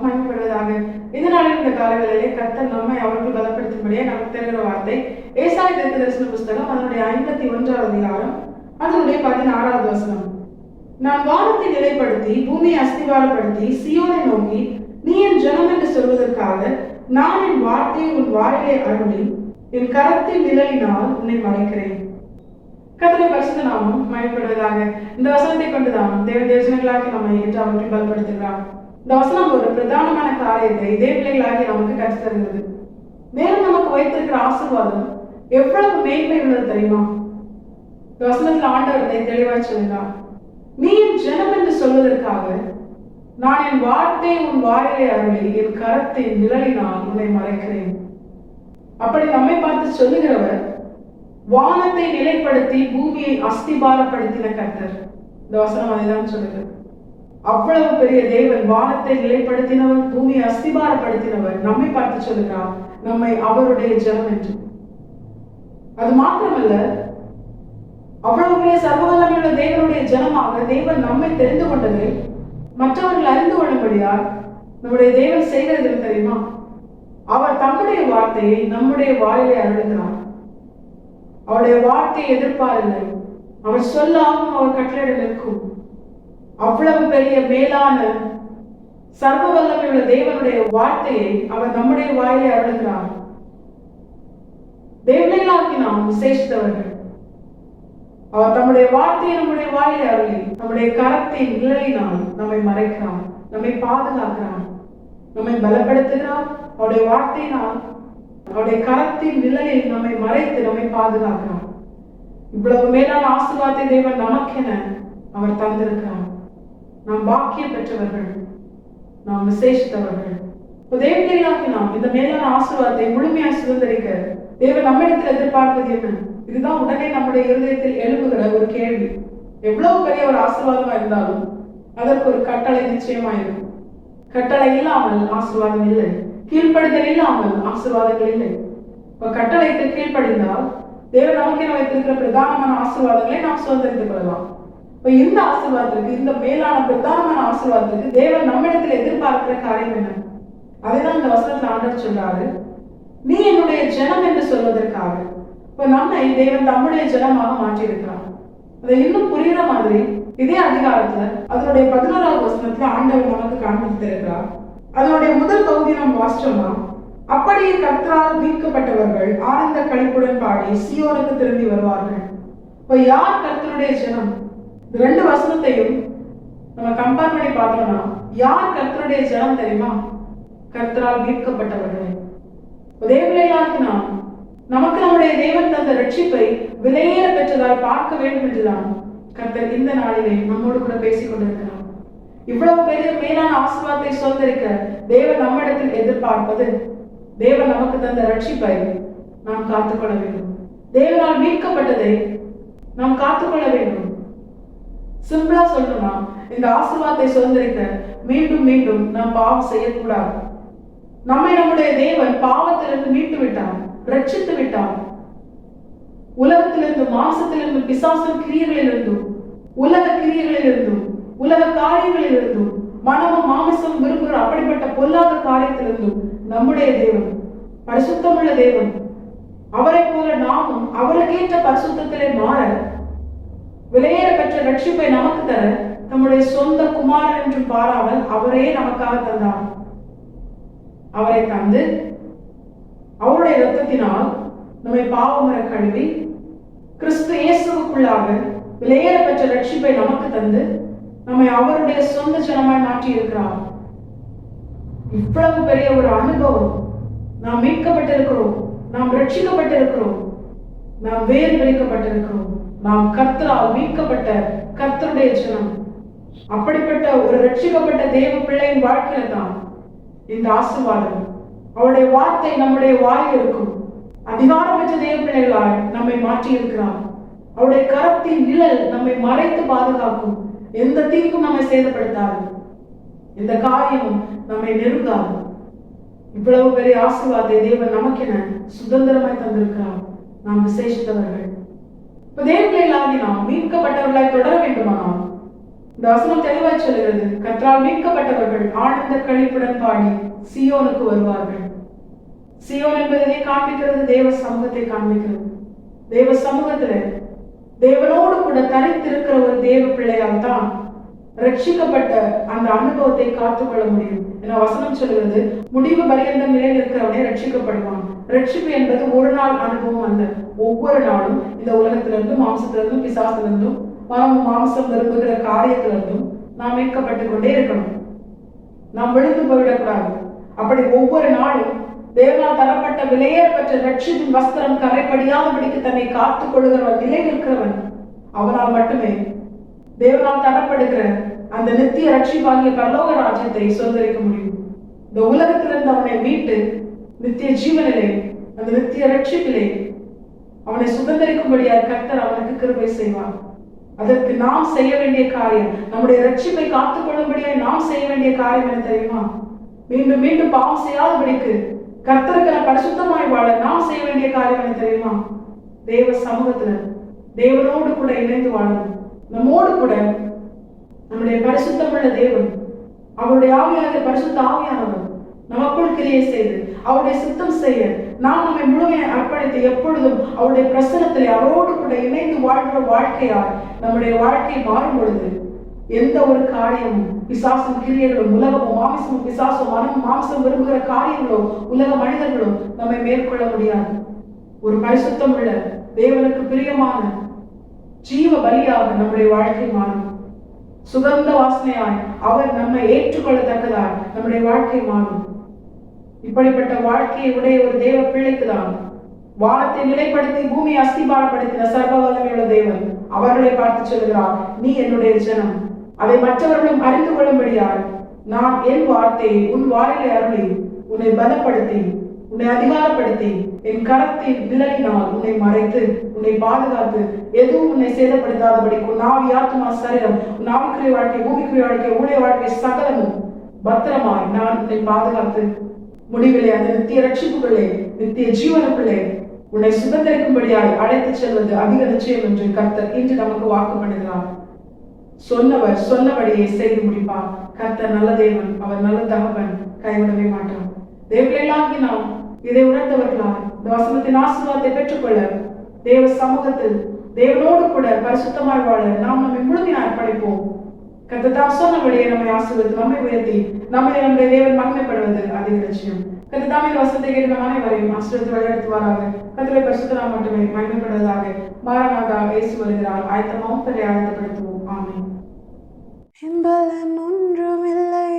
நாமம் மகிமைப்படுவதாக. இதனால இந்த காலங்களிலே கர்த்தர் நம்மை அவர்கள் பலப்படுத்தும்படியே நமக்கு தெரிகிற வார்த்தை ஏசாயா தீர்க்கதரிசன புஸ்தகம் அதனுடைய 51வது அதிகாரம் அதனுடைய 16வது வசனம். நான் வானத்தை நிலைப்படுத்தி பூமியை அஸ்திவாரப்படுத்தி சீயோனை நோக்கி நீ என் ஜனம் என்று சொல்வதற்காக நான் என் வார்த்தையை உன் வாயிலே அருளி என் கரத்தின் நிழலினால் உன்னை மறைக்கிறேன். கர்த்தருடைய பரிசுத்த நாமம் மகிமைப்படுவதாக. இந்த வசனத்தை கொண்டுதான் தேவ தேவசனங்களாகி நம்மை ஏற்று அவர்கள் பலப்படுத்துகிறார். இந்த வசனம் ஒரு பிரதானமான காரியத்தை இதே பிள்ளைகளாகி நமக்கு கற்றுத் தருகிறது. மேலும் நமக்கு வைத்திருக்கிற ஆசீர்வாதம் எவ்வளவு மேன்மை உள்ளது தெரியுமா? இந்த வசனத்தில் ஆண்டவர் இதை தெளிவாக சொல்கிறார். நீ என் ஜனம் என்று சொல்வதற்காக நான் என் வார்த்தையை உன் வாயிலை அருளி என் கரத்தின் நிழலினால் உன்னை மறைக்கிறேன். அப்படி நம்மை பார்த்து சொல்லுகிறவர் வானத்தை நிலைப்படுத்தி பூமியை அஸ்திபாரப்படுத்தின கர்த்தர். இந்த வசனம் அதைதான் சொல்லுது. அவ்வளவு பெரிய தேவன், வானத்தை நிலைப்படுத்தினவர், பூமியை அஸ்திபாரப்படுத்தினவர் நம்மை பார்த்து சொல்லுகிறார் நம்மை அவருடைய ஜனம் என்று. அது மாத்திரமல்ல, அவ்வளவு பெரிய சர்வவல்லமையுள்ள தேவனுடைய ஜனமாக தேவன் நம்மை தெரிந்து கொண்டதை மற்றவர்கள் அறிந்து கொள்ளும்படியால் நம்முடைய தேவன் செய்கிறது தெரியுமா? அவர் தம்முடைய வார்த்தையை நம்முடைய வாயிலே அருளுகிறார். அவருடைய வார்த்தையை எதிர்பாரில்லை. அவர் சொல்லாமல் அவர் கட்டளையிட நிற்கும். அவ்வளவு பெரிய மேலான சர்வ வல்லமையுள்ள தேவனுடைய வார்த்தையை அவர் நம்முடைய வாயிலே அருளுகிறார். தேவனையாக்கி நாம் விசேஷித்தவர்கள். அவர் தம்முடைய வார்த்தையை நம்முடைய வாயிலே அருளி நம்முடைய கரத்தின் நிழலினால் நம்மை மறைக்கிறார், நம்மை பாதுகாக்கிறார், நம்மை பலப்படுத்துகிறார். அவருடைய வார்த்தையினால் அவருடைய கரத்தின் நிழலில் நம்மை மறைத்து நம்மை பாதுகாக்கிறார். இவ்வளவு மேலான ஆசீர்வாதத்தை தேவன் நமக்கென அவர் தந்திருக்கிறார். நாம் பாக்கியம் பெற்றவர்கள், நாம் விசேஷித்தவர்கள். தேவனையாகி நாம் இந்த மேலான ஆசீர்வாதத்தை முழுமையாக சுதந்திரிக்க தேவன் நம்மிடத்தில் எதிர்பார்ப்பது என்ன? இதுதான் உடனே நம்முடைய இருதயத்தில் எழுப்புகிற ஒரு கேள்வி. எவ்வளவு பெரிய ஒரு ஆசீர்வாதமா இருந்தாலும் அதற்கு ஒரு கட்டளை நிச்சயமாயிருக்கும். கட்டளை இல்லாமல் ஆசீர்வாதம் இல்லை, கீழ்ப்படுதல் இல்லாமல் ஆசீர்வாதங்கள் இல்லை. இப்ப கட்டளைக்கு கீழ்ப்படிந்தால் தேவன் நமக்கு வைத்திருக்கிற பிரதானமான ஆசீர்வாதங்களை நாம் சுதந்திரித்துக் கொள்ளலாம். இப்ப இந்த ஆசீர்வாதத்திற்கு, இந்த மேலான பிரதானமான ஆசீர்வாதத்திற்கு தேவன் நம்மிடத்தில் எதிர்பார்க்கிற காரியம் என்ன? அதைதான் இந்த வசனத்தில் ஆண்டவர் சொல்றாரு, நீ என்னுடைய ஜனம் என்று சொல்வதற்காக. இப்ப நம்மை தேவன் தம்முடைய ஜனமாக மாற்றி இருக்கிறார். அதை இன்னும் புரியுற மாதிரி இதே அதிகாரத்துல அதனுடைய 11வது வசனத்துல ஆண்டவர் நமக்கு காண்பித்து இருக்கிறார். அதனுடைய முதல் பகுதி நாம் வாசிச்சோம்னா, அப்படியே கர்த்தரால் மீட்கப்பட்டவர்கள் ஆனந்த களிப்புடன் பாடி சீயோனுக்கு திரும்பி வருவார்கள். இப்ப யார் கர்த்தருடைய ஜனம்? இந்த 2 வசனத்தையும் நம்ம கம்பேர் பண்ணி பார்த்தோம்னா யார் கர்த்தருடைய ஜனம் தெரியுமா? கர்த்தரால் மீட்கப்பட்டவர்கள். தேவனையாகி நாம் நமக்கு நம்முடைய தேவன் தந்த ரட்சிப்பை விலையேற பெற்றதால் பார்க்க வேண்டும் என்றுதான் கர்த்தர் இந்த நாளிலே நம்மோடு கூட பேசிக் கொண்டிருக்கிறார். இவ்வளவு பெரிய மேலான ஆசீர்வாதத்தை சுதந்திரிக்க தேவன் நம்மிடத்தில் எதிர்பார்ப்பது, தேவன் நமக்கு தந்த ரட்சிப்பை நாம் காத்துக்கொள்ள வேண்டும். தேவனால் மீட்கப்பட்டதை நாம் காத்துக்கொள்ள வேண்டும். சிம்பிளா சொல்லணும்னா, இந்த ஆசீர்வாதத்தை சுதந்திரிக்க மீண்டும் மீண்டும் நாம் பாவம் செய்யக்கூடாது. நம்மை நம்முடைய தேவன் பாவத்திலிருந்து மீட்டு விட்டார், ரட்சித்து விட்டார். உலகத்திலிருந்து, மாம்சத்திலிருந்து, பிசாசின் கிரியைகளிலிருந்தும், உலக கிரியைகளிலிருந்தும், உலக காரியங்களிலிருந்தும், மனமும் மாமிசம் விரும்புகிற அப்படிப்பட்ட பொல்லாத காரியத்திலிருந்தும் நம்முடைய தேவன் பரிசுத்தமுள்ள தேவன். அவரை போல நாமும் அவருக்கேற்ற பரிசுத்தத்திலே மாற விலையேற பெற்ற ரட்சிப்பை நமக்கு தர நம்முடைய சொந்த குமாரன் என்று பாராமல் அவரே நமக்காக தந்தார். அவரை தந்து அவருடைய இரத்தத்தினால் நம்மை பாவமர கழுவி கிறிஸ்து இயேசுவுக்குள்ளாக விலையேற பெற்ற ரட்சிப்பை நமக்கு தந்து நம்மை அவருடைய சொந்த ஜனமாய் மாற்றி இருக்கிறார். இவ்வளவு பெரிய ஒரு அனுபவம். நாம் மீட்கப்பட்டிருக்கிறோம், நாம் ரட்சிக்கப்பட்டிருக்கிறோம், நாம் வேறு பிரிக்கப்பட்டிருக்கிறோம். நாம் கர்த்தரால் மீட்கப்பட்ட கர்த்தருடைய ஜனம். அப்படிப்பட்ட ஒரு ரட்சிக்கப்பட்ட தேவ பிள்ளையின் வாழ்க்கையில தான் இந்த ஆசீர்வாதம், அவருடைய வார்த்தை நம்முடைய வாயில் இருக்கும். அதிகாரம் பெற்ற தேவ பிள்ளைகளாய் நம்மை மாற்றி இருக்கிறார். அவருடைய கரத்தின் நிழல் நம்மை மறைத்து பாதுகாக்கும். எந்த தீங்கும் நம்மை சேதப்படுத்தாது, எந்த காரியமும் நம்மை நெருங்காது. இவ்வளவு பெரிய ஆசீர்வாதத்தை தேவன் நமக்கென சுதந்திரமாய் தந்திருக்கிறார். நாம் விசேஷித்தவர்கள். இப்ப தேவ பிள்ளைகளாகி நாம் மீட்கப்பட்டவர்களாய் தொடர வேண்டுமானால் இந்த வசனம் தெளிவாய் சொல்கிறது, கர்த்தரால் மீட்கப்பட்டவர்கள் ஆனந்த களிப்புடன் பாடி சீயோனுக்கு வருவார்கள். சீயோன் என்பதை காண்பிக்கிறது, தேவ சமூகத்தை காண்பிக்கிறது. தேவ சமூகத்துல தேவனோடு கூட தனித்திருக்கிற ஒரு தேவ பிள்ளையால் தான் ரட்சிக்கப்பட்ட அந்த அனுபவத்தை காத்துக்கொள்ள முடியும். ஏன்னா வசனம் சொல்கிறது, முடிவு பரியந்தம் நிலை இருக்கிறவனே ரட்சிக்கப்படுவான். ரட்சிப்பு என்பது ஒரு நாள் அனுபவம் அல்ல. ஒவ்வொரு நாளும் இந்த உலகத்திலிருந்தும் மாம்சத்திலிருந்தும் பிசாசிலிருந்தும் மாம்சம் விரும்புகிற காரியத்திலிருந்தும் நாம் மீட்கப்பட்டுக் கொண்டே இருக்கணும். நாம் விழுந்து போய்விடக்கூடாது. அப்படி ஒவ்வொரு நாளும் தேவனால் தரப்பட்ட விலையேறப்பட்ட ரட்சிப்பின் வஸ்திரம் கரைப்படியாதபடிக்கு தன்னை காத்துக் கொள்கிறவன், நிலை நிற்கிறவன், அவனால் மட்டுமே தேவனால் தரப்படுகிற அந்த நித்திய ரட்சிப்பாகிய பரலோக ராஜ்யத்தை சுதந்திரிக்க முடியும். இந்த உலகத்திலிருந்து அவனை மீட்டு நித்திய ஜீவனிலே, அந்த நித்திய ரட்சிப்பிலே அவனை சுதந்திரிக்கும்படியாக கர்த்தர் அவனுக்கு கிருபை செய்வார். அதற்கு நாம் செய்ய வேண்டிய காரியம், நம்முடைய ரட்சிப்பை காத்துக் கொள்ளும்படியாக நாம் செய்ய வேண்டிய காரியம் என்ன தெரியுமா? மீண்டும் மீண்டும் பாவம் செய்யாதபடிக்கு கர்த்தருக்கு பரிசுத்தமாய் வாழ நாம் செய்ய வேண்டிய காரியம் என்ன தெரியுமா? தேவ சமூகத்துல தேவனோடு கூட இணைந்து வாழணும். நம்மோடு கூட நம்முடைய பரிசுத்தமுள்ள தேவன், அவருடைய ஆவியாக பரிசுத்த ஆவியானவர் நமக்குள் கிரியை செய்து அவருடைய சித்தம் செய்ய நாம் நம்மை முழுமையாக அர்ப்பணித்து எப்பொழுதும் அவருடைய பிரசனத்திலே அவரோடு கூட இணைந்து வாழ்கிற வாழ்க்கையால் நம்முடைய வாழ்க்கை மாறும் பொழுது எந்த ஒரு காரியமும் பிசாசின் கிரியைகளும் உலகமும் மாமிசமும் பிசாசும் மனம் மாம்சம் விரும்புகிற காரியங்களோ உலக மனிதர்களோ நம்மை மேற்கொள்ள முடியாது. ஒரு பரிசுத்தம் உள்ள தேவனுக்கு பிரியமான ஜீவ பலியாக நம்முடைய வாழ்க்கை மாறும். சுகந்த வாசனையாய் அவர் நம்மை ஏற்றுக்கொள்ளத்தக்கதாய் நம்முடைய வாழ்க்கை மாறும். இப்படிப்பட்ட வாழ்க்கையை உடைய ஒரு தேவ பிள்ளைக்குதான் வானத்தை நிலைப்படுத்தி பூமியை அஸ்திபாரப்படுத்தின சர்வ வல்லமையுள்ள தேவன் அவர்களை பார்த்து சொல்கிறார், நீ என்னுடைய ஜனம், அதை மற்றவர்களும் அறிந்து கொள்ளும்படியால் நான் என் வார்த்தையை உன் வாயிலை அருளி உன்னை பலப்படுத்தி உன்னை அதிகாரப்படுத்தி என் கரத்தின் நிழலினால் உன்னை மறைத்து உன்னை பாதுகாத்து எதுவும் உன்னை சேதப்படுத்தாதபடி உன் ஆவி ஆத்துமா சரீரம் உன் ஆவிக்குரிய வாழ்க்கை பூமிக்குரிய வாழ்க்கை ஊழிய வாழ்க்கை சகலமும் பத்திரமாய் நான் உன்னை பாதுகாத்து முடிவிலே அந்த நித்திய ரட்சிப்புகளே நித்திய ஜீவனுக்குள்ளே உன்னை சுதந்திரிக்கும்படியாய் அழைத்து செல்வது அதிக நிச்சயம் என்று கர்த்தர் இன்று நமக்கு வாக்கு பண்ணுகிறார். சொன்னவர் சொன்னபடியே செய்து முடிப்பார். கர்த்தர் நல்ல தேவன், அவர் நல்ல தகவன், கைவிடவே மாட்டார். தேவர்களாகி நாம் இதை உணர்ந்தவர்களால் இந்த வசனத்தின் ஆசீர்வாதத்தை பெற்றுக்கொள்ள தேவ சமூகத்தில் தேவனோடு கூட பரிசுத்தமாய் வாழ நாம் நம்மை முழுமையாக அர்ப்பணிப்போம். கர்த்தர் தாம் சொன்னபடியே நம்மை ஆசீர்வதித்து நம்மை உயர்த்தி நம்முடைய தேவன் மகிமைப்படுவது அதிக நிச்சயம். கர்த்தர் தாமே வசனத்தை கேட்டு நம் அனைவரையும் ஆசீர்வதித்து வழிநடத்துவாராக. கர்த்தரை பரிசுத்தம் மட்டுமே மகிமைப்படுவதாக. மாரநாதா இயேசு வருகிறார். ஆயத்தமாவும் பெரிய ஆயத்தப்படுத்துவோம். ஆமென். என்பலன் ஒன்றுமில்லை